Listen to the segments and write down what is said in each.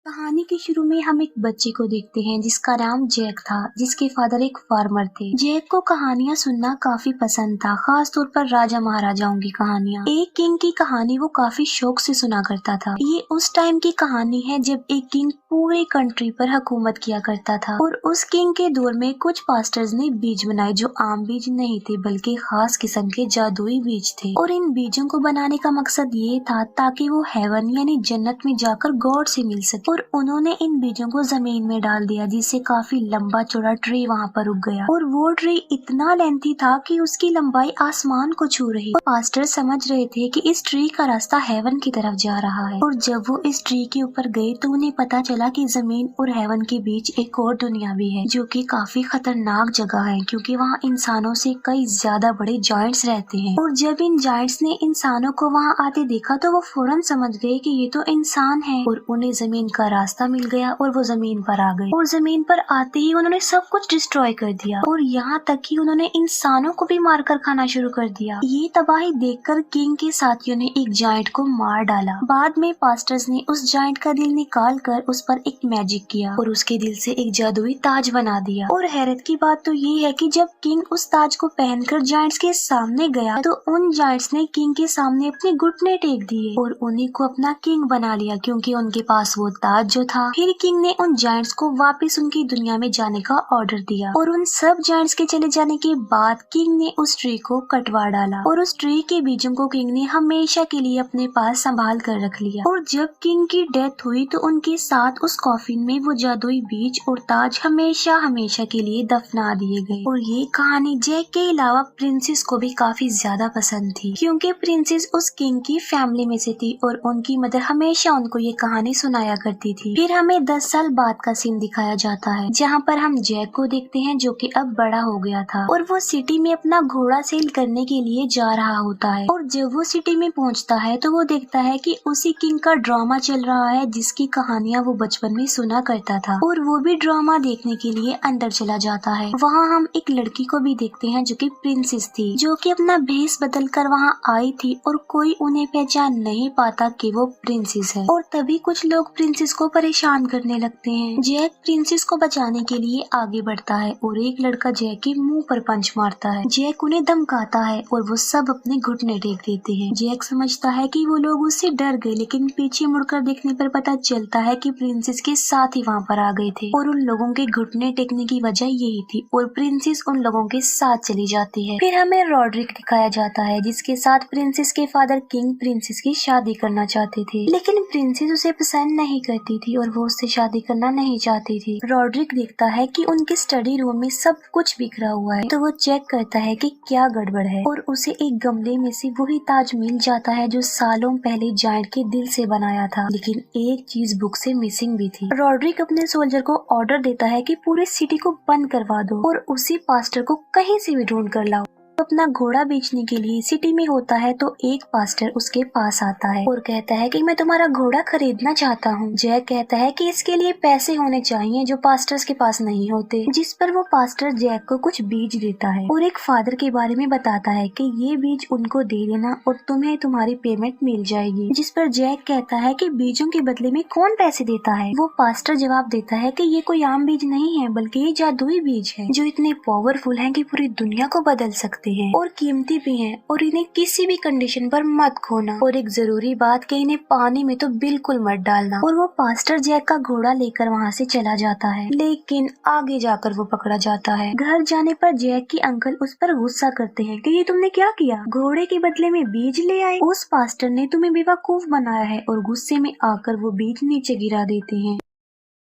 कहानी के शुरू में हम एक बच्चे को देखते हैं जिसका नाम जैक था, जिसके फादर एक फार्मर थे। जैक को कहानियां सुनना काफी पसंद था, खास तौर पर राजा महाराजाओं की कहानियां। एक किंग की कहानी वो काफी शौक से सुना करता था। ये उस टाइम की कहानी है जब एक किंग पूरे कंट्री पर हुकूमत किया करता था और उस किंग के दौर में कुछ पास्टर्स ने बीज बनाए जो आम बीज नहीं थे बल्कि खास किस्म के जादुई बीज थे। और इन बीजों को बनाने का मकसद ये था ताकि वो हेवन यानी जन्नत में जाकर गॉड से मिल सके। और उन्होंने इन बीजों को जमीन में डाल दिया जिससे काफी लंबा चौड़ा ट्री वहाँ पर उग गया और वो ट्री इतना लेंथी था कि उसकी लंबाई आसमान को छू रही। और पास्टर समझ रहे थे कि इस ट्री का रास्ता हेवन की तरफ जा रहा है। और जब वो इस ट्री के ऊपर गए तो उन्हें पता चला कि जमीन और हेवन के बीच एक और दुनिया भी है जो कि काफी खतरनाक जगह है क्योंकि वहाँ इंसानों से कई ज्यादा बड़े जायंट्स रहते हैं। और जब इन जायंट्स ने इंसानों को वहाँ आते देखा तो वो फौरन समझ गए कि ये तो इंसान है और उन्हें जमीन का रास्ता मिल गया और वो जमीन पर आ गए। और जमीन पर आते ही उन्होंने सब कुछ डिस्ट्रॉय कर दिया और यहाँ तक कि उन्होंने इंसानों को भी मारकर खाना शुरू कर दिया। ये तबाही देखकर किंग के साथियों ने एक जायंट को मार डाला। बाद में पास्टर्स ने उस जायंट का दिल निकाल कर उस पर एक मैजिक किया और उसके दिल से एक जादुई ताज बना दिया। और हैरत की बात तो ये है कि जब किंग उस ताज को पहनकर जायंट्स के सामने गया तो उन जायंट्स ने किंग के सामने अपने घुटने टेक दिए और उन्हीं को अपना किंग बना लिया क्योंकि उनके पास वो ताज जो था। फिर किंग ने उन जायंट्स को वापस उनकी दुनिया में जाने का ऑर्डर दिया और उन सब जायंट्स के चले जाने के बाद किंग ने उस ट्री को कटवा डाला और उस ट्री के बीजों को किंग ने हमेशा के लिए अपने पास संभाल कर रख लिया। और जब किंग की डेथ हुई तो उनके साथ उस कॉफिन में वो जादुई बीज और ताज हमेशा हमेशा के लिए दफना दिए गए। और ये कहानी जैक के अलावा प्रिंसेस को भी काफी ज्यादा पसंद थी क्योंकि प्रिंसेस उस किंग की फैमिली में से थी और उनकी मदर हमेशा उनको ये कहानी सुनाया करती थी। फिर हमें 10 साल बाद का सीन दिखाया जाता है जहाँ पर हम जैक को देखते हैं जो कि अब बड़ा हो गया था और वो सिटी में अपना घोड़ा सेल करने के लिए जा रहा होता है। और जब वो सिटी में पहुँचता है तो वो देखता है कि उसी किंग का ड्रामा चल रहा है जिसकी कहानियां वो बचपन में सुना करता था और वो भी ड्रामा देखने के लिए अंदर चला जाता है। वहाँ हम एक लड़की को भी देखते हैं जो कि प्रिंसेस थी जो कि अपना भेष बदल कर वहाँ आई थी और कोई उन्हें पहचान नहीं पाता कि वो प्रिंसेस है। और तभी कुछ लोग प्रिंसेस को परेशान करने लगते हैं। जैक प्रिंसेस को बचाने के लिए आगे बढ़ता है और एक लड़का जैक के मुंह पर पंच मारता है। जैक उन्हें धमकाता है और वो सब अपने घुटने टेक देते हैं। जैक समझता है कि वो लोग उससे डर गए लेकिन पीछे मुड़कर देखने पर पता चलता है कि प्रिंसेस के साथ ही वहाँ पर आ गए थे और उन लोगों के घुटने टेकने की वजह यही थी और प्रिंसेस उन लोगों के साथ चली जाती है। फिर हमें रॉड्रिक दिखाया जाता है जिसके साथ प्रिंसेस के फादर किंग प्रिंसेस की शादी करना चाहते थे लेकिन प्रिंसेस उसे पसंद नहीं करती थी और वो उससे शादी करना नहीं चाहती थी। रॉड्रिक देखता है कि उनके स्टडी रूम में सब कुछ बिखरा हुआ है तो वो चेक करता है कि क्या गड़बड़ है और उसे एक गमले में से वही ताज मिल जाता है जो सालों पहले जायंट के दिल से बनाया था। लेकिन एक चीज बुक से मिसिंग भी थी। रॉड्रिक अपने सोल्जर को ऑर्डर देता है कि पूरी सिटी को बंद करवा दो और उसी पास्टर को कहीं से भी ढूंढ कर लाओ। अपना घोड़ा बेचने के लिए सिटी में होता है तो एक पास्टर उसके पास आता है और कहता है कि मैं तुम्हारा घोड़ा खरीदना चाहता हूँ। जैक कहता है कि इसके लिए पैसे होने चाहिए जो पास्टर्स के पास नहीं होते, जिस पर वो पास्टर जैक को कुछ बीज देता है और एक फादर के बारे में बताता है कि ये बीज उनको दे देना और तुम्हें तुम्हारी पेमेंट मिल जाएगी। जिस पर जैक कहता है कि बीजों के बदले में कौन पैसे देता है। वो पास्टर जवाब देता है कि ये कोई आम बीज नहीं है बल्कि ये जादुई बीज है जो इतने पावरफुल है कि पूरी दुनिया को बदल सकते हैं और कीमती भी हैं और इन्हें किसी भी कंडीशन पर मत खोना और एक जरूरी बात कि इन्हें पानी में तो बिल्कुल मत डालना। और वो पास्टर जैक का घोड़ा लेकर वहाँ से चला जाता है लेकिन आगे जाकर वो पकड़ा जाता है। घर जाने पर जैक की अंकल उस पर गुस्सा करते हैं कि ये तुमने क्या किया, घोड़े के बदले में बीज ले आए, उस पास्टर ने तुम्हें बेवकूफ बनाया है। और गुस्से में आकर वो बीज नीचे गिरा देते हैं।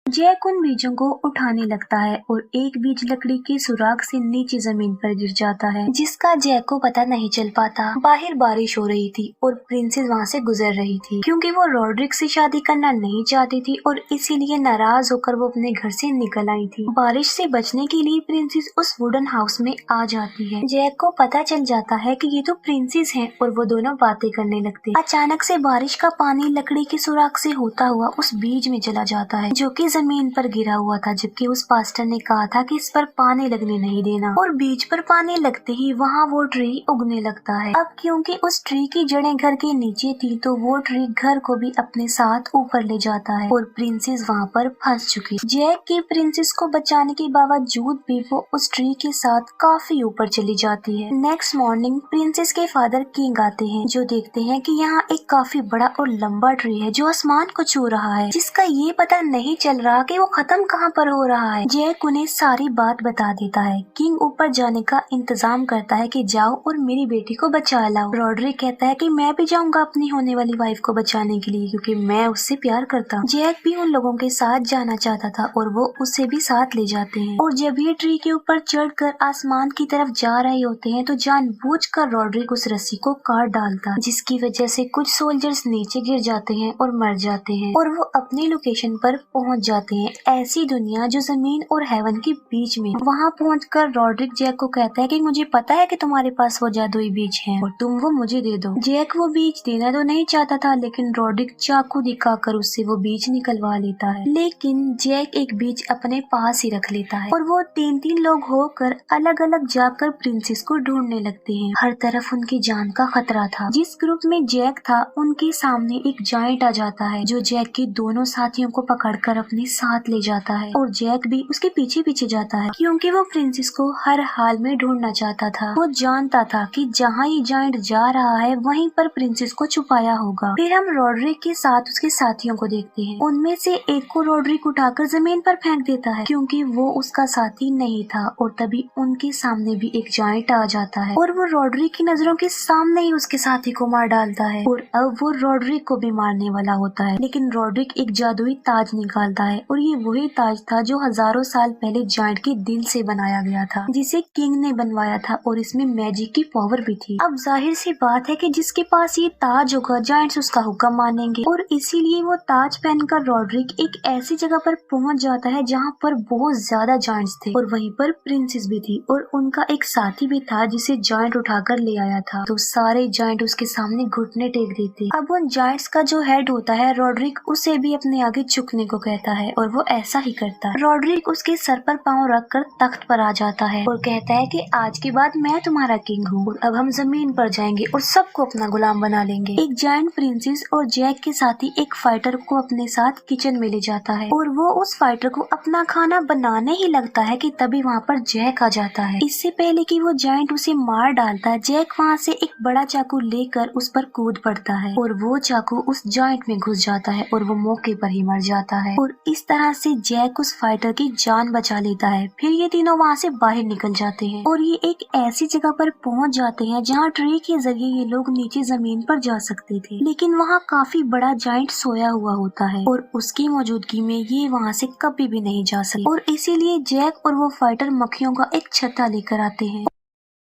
जैक उन बीजों को उठाने लगता है और एक बीज लकड़ी के सुराख से नीचे जमीन पर गिर जाता है जिसका जैक को पता नहीं चल पाता। बाहर बारिश हो रही थी और प्रिंसेस वहाँ से गुजर रही थी क्योंकि वो रॉड्रिक से शादी करना नहीं चाहती थी और इसीलिए नाराज होकर वो अपने घर से निकल आई थी। बारिश से बचने के लिए प्रिंसेस उस वुडन हाउस में आ जाती है। जैक को पता चल जाता है कि ये तो प्रिंसेस हैं और वो दोनों बातें करने लगते। अचानक से बारिश का पानी लकड़ी के सुराख से होता हुआ उस बीज में चला जाता है जो कि जमीन पर गिरा हुआ था, जबकि उस पास्टर ने कहा था कि इस पर पानी लगने नहीं देना। और बीज पर पानी लगते ही वहाँ वो ट्री उगने लगता है। अब क्योंकि उस ट्री की जड़ें घर के नीचे थी, तो वो ट्री घर को भी अपने साथ ऊपर ले जाता है और प्रिंसेस वहाँ पर फंस चुकी। जैक की प्रिंसेस को बचाने के बावजूद भी वो उस ट्री के साथ काफी ऊपर चली जाती है। नेक्स्ट मॉर्निंग प्रिंसेस के फादर किंग आते हैं, जो देखते हैं कि यहाँ एक काफी बड़ा और लंबा ट्री है जो आसमान को छू रहा है, जिसका ये पता नहीं चल रहा कि वो खत्म कहाँ पर हो रहा है। जैक उन्हें सारी बात बता देता है। किंग ऊपर जाने का इंतजाम करता है कि जाओ और मेरी बेटी को बचा लाओ। रॉड्रिक कहता है कि मैं भी जाऊंगा अपनी होने वाली वाइफ को बचाने के लिए, क्योंकि मैं उससे प्यार करता हूँ। जैक भी उन लोगों के साथ जाना चाहता था और वो उसे भी साथ ले जाते हैं। और जब ये ट्री के ऊपर चढ़कर आसमान की तरफ जा रहे होते हैं, तो जानबूझकर रॉड्रिक उस रस्सी को काट डालता है, जिसकी वजह से कुछ सोल्जर्स नीचे गिर जाते हैं और मर जाते हैं और वो अपनी लोकेशन पर पहुंच जाते हैं। ऐसी दुनिया जो जमीन और हेवन के बीच में। वहां पहुंचकर रॉड्रिक जैक को कहता है कि मुझे पता है कि तुम्हारे पास वो जादुई बीज है और तुम वो मुझे दे दो। जैक वो बीज देना तो नहीं चाहता था, लेकिन रॉड्रिक चाकू दिखाकर उससे वो बीज निकलवा लेता है। लेकिन जैक एक बीज अपने पास ही रख लेता है और वो 3-3 लोग होकर अलग अलग जाकर प्रिंसेस को ढूंढने लगते हैं। हर तरफ उनकी जान का खतरा था। जिस ग्रुप में जैक था उनके सामने एक जायंट आ जाता है, जो जैक के दोनों साथियों को पकड़कर अपने साथ ले जाता है और जैक भी उसके पीछे पीछे जाता है, क्योंकि वो प्रिंसेस को हर हाल में ढूंढना चाहता था। वो जानता था कि जहाँ ये जायंट जा रहा है वहीं पर प्रिंसेस को छुपाया होगा। फिर हम रॉड्रिक के साथ उसके साथियों को देखते हैं। उनमें से एक को रॉड्रिक उठाकर जमीन पर फेंक देता है, क्योंकि वो उसका साथी नहीं था। और तभी उनके सामने भी एक जायंट आ जाता है और वो रॉड्रिक की नजरों के सामने ही उसके साथी को मार डालता है और अब वो रॉड्रिक को भी मारने वाला होता है। लेकिन रॉड्रिक एक जादुई ताज निकालता है और ये वही ताज था जो हजारों साल पहले जायंट के दिल से बनाया गया था, जिसे किंग ने बनवाया था और इसमें मैजिक की पावर भी थी। अब जाहिर सी बात है कि जिसके पास ये ताज होगा जायंट्स उसका हुक्म मानेंगे और इसीलिए वो ताज पहनकर रॉड्रिक एक ऐसी जगह पर पहुंच जाता है जहाँ पर बहुत ज्यादा जायंट्स थे और वहीं पर प्रिंसेस भी थी और उनका एक साथी भी था जिसे जायंट उठाकर ले आया था। तो सारे जायंट उसके सामने घुटने टेक देते। अब उन जायंट्स का जो हेड होता है रॉड्रिक उसे भी अपने आगे झुकने को कहता है और वो ऐसा ही करता है। रॉड्रिक उसके सर पर पांव रखकर तख्त पर आ जाता है और कहता है कि आज के बाद मैं तुम्हारा किंग हूँ और अब हम जमीन पर जाएंगे और सबको अपना गुलाम बना लेंगे। एक जायंट प्रिंसेस और जैक के साथी एक फाइटर को अपने साथ किचन में ले जाता है और वो उस फाइटर को अपना खाना बनाने ही लगता है कि तभी वहाँ पर जैक आ जाता है। इससे पहले कि वो जायंट उसे मार डालता है, जैक वहाँ से एक बड़ा चाकू लेकर उस पर कूद पड़ता है और वो चाकू उस जायंट में घुस जाता है और वो मौके पर ही मर जाता है। और इस तरह से जैक उस फाइटर की जान बचा लेता है। फिर ये तीनों वहाँ से बाहर निकल जाते हैं और ये एक ऐसी जगह पर पहुँच जाते हैं जहाँ ट्री के जरिए ये लोग नीचे जमीन पर जा सकते थे, लेकिन वहाँ काफी बड़ा जायंट सोया हुआ होता है और उसकी मौजूदगी में ये वहाँ से कभी भी नहीं जा सकते और इसीलिए जैक और वो फाइटर मक्खियों का एक छत्ता लेकर आते हैं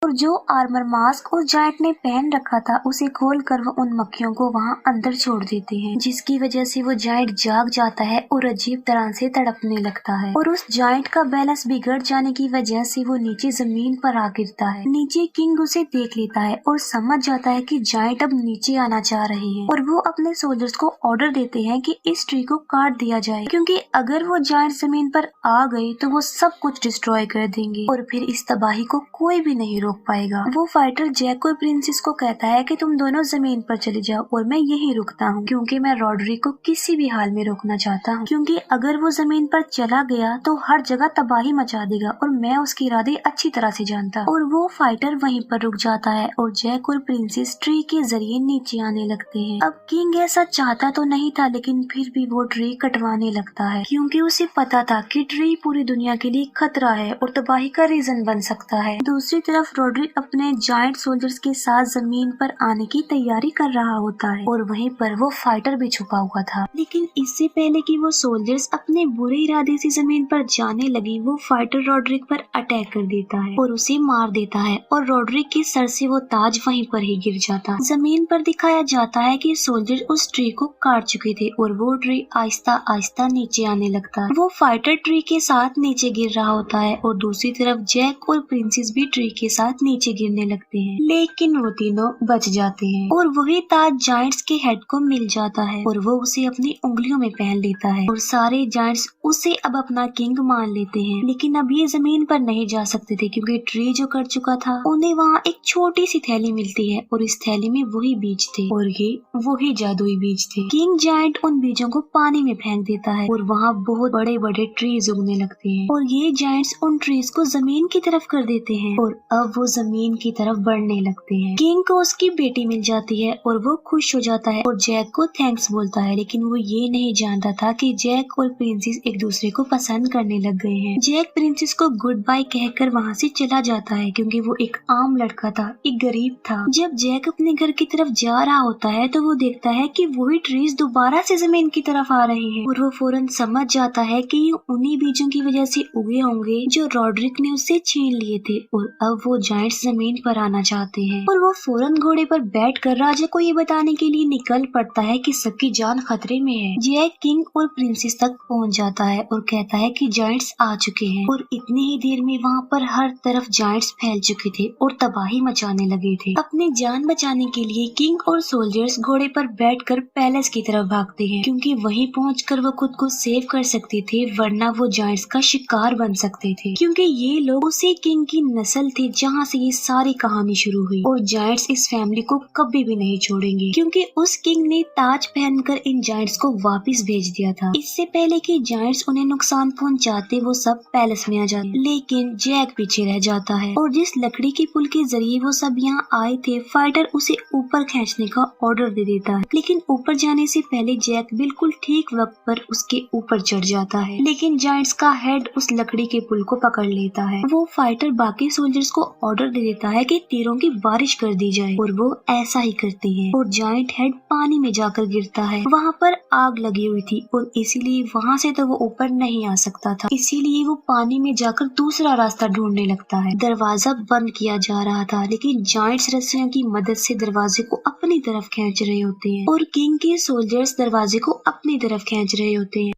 और जो आर्मर मास्क उस जायंट ने पहन रखा था उसे खोलकर वो उन मक्खियों को वहाँ अंदर छोड़ देते हैं, जिसकी वजह से वो जायंट जाग जाता है और अजीब तरह से तड़पने लगता है और उस जायंट का बैलेंस बिगड़ जाने की वजह से वो नीचे जमीन पर आ गिरता है। नीचे किंग उसे देख लेता है और समझ जाता है कि जायंट अब नीचे आना चाह रहे हैं और वो अपने सोल्जर्स को ऑर्डर देते हैं कि इस ट्री को काट दिया जाए, क्योंकि अगर वो जायंट जमीन पर आ गए तो वो सब कुछ डिस्ट्रॉय कर देंगे और फिर इस तबाही को कोई भी नहीं रोक पाएगा। वो फाइटर जैक और प्रिंसेस को कहता है कि तुम दोनों जमीन पर चले जाओ और मैं यहीं रुकता हूँ, क्योंकि मैं रॉड्रिक को किसी भी हाल में रोकना चाहता हूँ, क्योंकि अगर वो जमीन पर चला गया तो हर जगह तबाही मचा देगा और मैं उसके इरादे अच्छी तरह से जानता हूँ। और वो फाइटर वहीं पर रुक जाता है और जैक और प्रिंसेस ट्री के जरिए नीचे आने लगते हैं। अब किंग ऐसा चाहता तो नहीं था, लेकिन फिर भी वो ट्री कटवाने लगता है, क्योंकि उसे पता था कि ट्री पूरी दुनिया के लिए खतरा है और तबाही का रीजन बन सकता है। दूसरी तरफ रॉड्रिक अपने जायंट सोल्जर्स के साथ जमीन पर आने की तैयारी कर रहा होता है और वहीं पर वो फाइटर भी छुपा हुआ था। लेकिन इससे पहले कि वो सोल्जर्स अपने बुरे इरादे से जमीन पर जाने लगे, वो फाइटर रॉड्रिक पर अटैक कर देता है और उसे मार देता है और रॉड्रिक के सर से वो ताज वहीं पर ही गिर जाता। जमीन पर दिखाया जाता है कि सोल्जर उस ट्री को काट चुके थे और वो ट्री आहिस्ता आहिस्ता नीचे आने लगता है। वो फाइटर ट्री के साथ नीचे गिर रहा होता है और दूसरी तरफ जैक और प्रिंसेस भी ट्री के साथ साथ नीचे गिरने लगते हैं, लेकिन वो तीनों बच जाते हैं और वही ताज जायंट्स के हेड को मिल जाता है और वो उसे अपनी उंगलियों में पहन लेता है और सारे जायंट्स उसे अब अपना किंग मान लेते हैं। लेकिन अब ये जमीन पर नहीं जा सकते थे क्योंकि ट्री जो कट चुका था। उन्हें वहाँ एक छोटी सी थैली मिलती है और इस थैली में वही बीज थे और ये वही जादुई बीज थे। किंग जायंट उन बीजों को पानी में फेंक देता है और वहाँ बहुत बड़े बड़े ट्रीज उगने लगते हैं और ये जायंट्स उन ट्रीज को जमीन की तरफ कर देते हैं और अब वो जमीन की तरफ बढ़ने लगते हैं। किंग को उसकी बेटी मिल जाती है और वो खुश हो जाता है और जैक को थैंक्स बोलता है, लेकिन वो ये नहीं जानता था कि जैक और प्रिंसेस एक दूसरे को पसंद करने लग गए हैं। जैक प्रिंसेस को गुड बाय कहकर वहाँ से चला जाता है क्योंकि वो एक आम लड़का था, एक गरीब था। जब जैक अपने घर की तरफ जा रहा होता है तो वो देखता है कि वही ट्रीज दोबारा से जमीन की तरफ आ रहे हैं और वो फौरन समझ जाता है कि ये उन्हीं बीजों की वजह से उगे होंगे जो रॉड्रिक ने उससे छीन लिए थे और अब वो जायंट्स जमीन पर आना चाहते हैं और वो फौरन घोड़े पर बैठकर राजा को ये बताने के लिए निकल पड़ता है कि सबकी जान खतरे में है। जैक किंग और प्रिंसेस तक पहुंच जाता है और कहता है कि जायंट्स आ चुके हैं और इतनी ही देर में वहाँ पर हर तरफ जायंट्स फैल चुके थे और तबाही मचाने लगे थे। अपनी जान बचाने के लिए किंग और सोल्जर्स घोड़े पर बैठकर पैलेस की तरफ भागते हैं क्योंकि वहीं पहुंचकर वो खुद को सेव कर सकते थे, वरना वो जायंट्स का शिकार बन सकते थे क्योंकि ये लोग उसी किंग की नस्ल थे जहाँ से ये सारी कहानी शुरू हुई और जायंट्स इस फैमिली को कभी भी नहीं छोड़ेंगे क्योंकि उस किंग ने ताज पहनकर इन जायंट्स को वापस भेज दिया था। इससे पहले कि जायंट्स उन्हें नुकसान पहुंचाते वो सब पैलेस में आ जाते, लेकिन जैक पीछे रह जाता है और जिस लकड़ी के पुल के जरिए वो सब यहाँ आए थे, फाइटर उसे ऊपर खींचने का ऑर्डर दे देता है। लेकिन ऊपर जाने से पहले जैक बिल्कुल ठीक वक्त पर उसके ऊपर चढ़ जाता है, लेकिन जायंट्स का हेड उस लकड़ी के पुल को पकड़ लेता है। वो फाइटर बाकी सोल्जर्स को ऑर्डर दे देता है कि तीरों की बारिश कर दी जाए और वो ऐसा ही करते हैं और जायंट हेड पानी में जाकर गिरता है। वहाँ पर आग लगी हुई थी और इसीलिए वहाँ से तो वो ऊपर नहीं आ सकता था, इसीलिए वो पानी में जाकर दूसरा रास्ता ढूंढने लगता है। दरवाजा बंद किया जा रहा था, लेकिन जायंट्स रस्सियों की मदद से दरवाजे को अपनी तरफ खींच रहे होते हैं और किंग के सोल्जर्स दरवाजे को अपनी तरफ खींच रहे होते हैं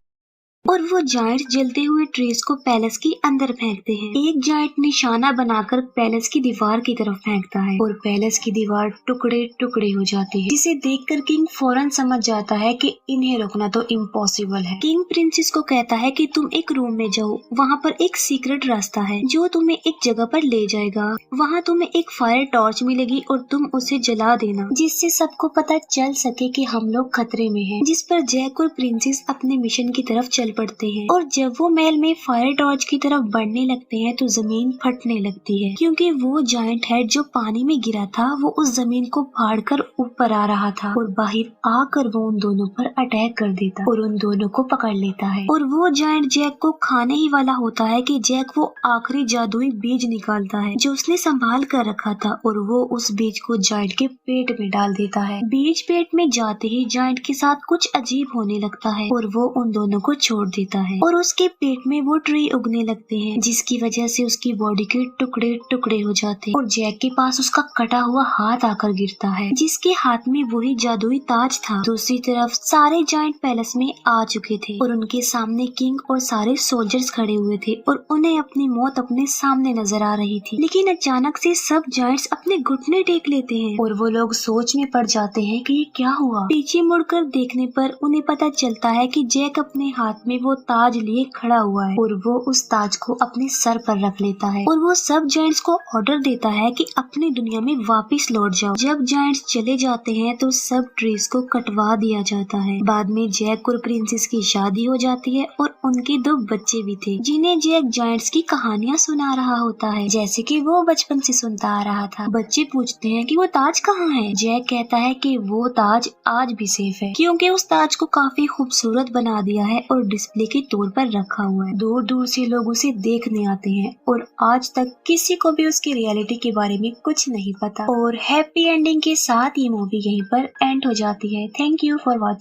और वो जायंट जलते हुए ट्रीज को पैलेस के अंदर फेंकते हैं। एक जायंट निशाना बनाकर पैलेस की दीवार की तरफ फेंकता है और पैलेस की दीवार टुकड़े टुकड़े हो जाती है, जिसे देखकर किंग फौरन समझ जाता है कि इन्हें रोकना तो इम्पॉसिबल है। किंग प्रिंसेस को कहता है कि तुम एक रूम में जाओ, वहाँ पर एक सीक्रेट रास्ता है जो तुम्हें एक जगह पर ले जाएगा। वहाँ तुम्हें एक फायर टॉर्च मिलेगी और तुम उसे जला देना, जिससे सबको पता चल सके कि हम लोग खतरे में हैं। जिस पर जैक और प्रिंसेस अपने मिशन की तरफ चल पड़ते हैं और जब वो महल में फायर टॉर्च की तरफ बढ़ने लगते हैं तो जमीन फटने लगती है क्योंकि वो जायंट हेड जो पानी में गिरा था वो उस जमीन को फाड़कर ऊपर आ रहा था और बाहर आकर वो उन दोनों पर अटैक कर देता और उन दोनों को पकड़ लेता है और वो जायंट जैक को खाने ही वाला होता है कि जैक वो आखिरी जादुई बीज निकालता है जो उसने संभाल कर रखा था और वो उस बीज को जायंट के पेट में डाल देता है। बीज पेट में जाते ही जायंट के साथ कुछ अजीब होने लगता है और वो उन दोनों को छोड़ देता है और उसके पेट में वो ट्री उगने लगते हैं, जिसकी वजह से उसकी बॉडी के टुकड़े टुकड़े हो जाते हैं और जैक के पास उसका कटा हुआ हाथ आकर गिरता है जिसके हाथ में वही जादुई ताज था। दूसरी तरफ सारे जायंट पैलेस में आ चुके थे और उनके सामने किंग और सारे सोल्जर्स खड़े हुए थे और उन्हें अपनी मौत अपने सामने नजर आ रही थी। लेकिन अचानक से सब जायंट्स अपने घुटने टेक लेते हैं और वो लोग सोच में पड़ जाते हैं कि ये क्या हुआ। पीछे मुड़कर देखने पर उन्हें पता चलता है कि जैक अपने हाथ में वो ताज लिए खड़ा हुआ है और वो उस ताज को अपने सर पर रख लेता है और वो सब जायंट्स को ऑर्डर देता है कि अपनी दुनिया में वापस लौट जाओ। जब जायंट्स चले जाते हैं तो सब ट्रीज को कटवा दिया जाता है। बाद में जैक और प्रिंसेस की शादी हो जाती है और उनके 2 बच्चे भी थे जिन्हें जैक जायंट्स की कहानियां सुना रहा होता है जैसे कि वो बचपन से सुनता आ रहा था। बच्चे पूछते हैं कि वो ताज कहाँ है। जैक कहता है कि वो ताज आज भी सेफ है क्योंकि उस ताज को काफी खूबसूरत बना दिया है और डिस्प्ले के तौर पर रखा हुआ है। दूर दूर से लोग उसे देखने आते हैं और आज तक किसी को भी उसकी रियलिटी के बारे में कुछ नहीं पता। और हैप्पी एंडिंग के साथ ये मूवी यहीं पर एंड हो जाती है। Thank you for watching.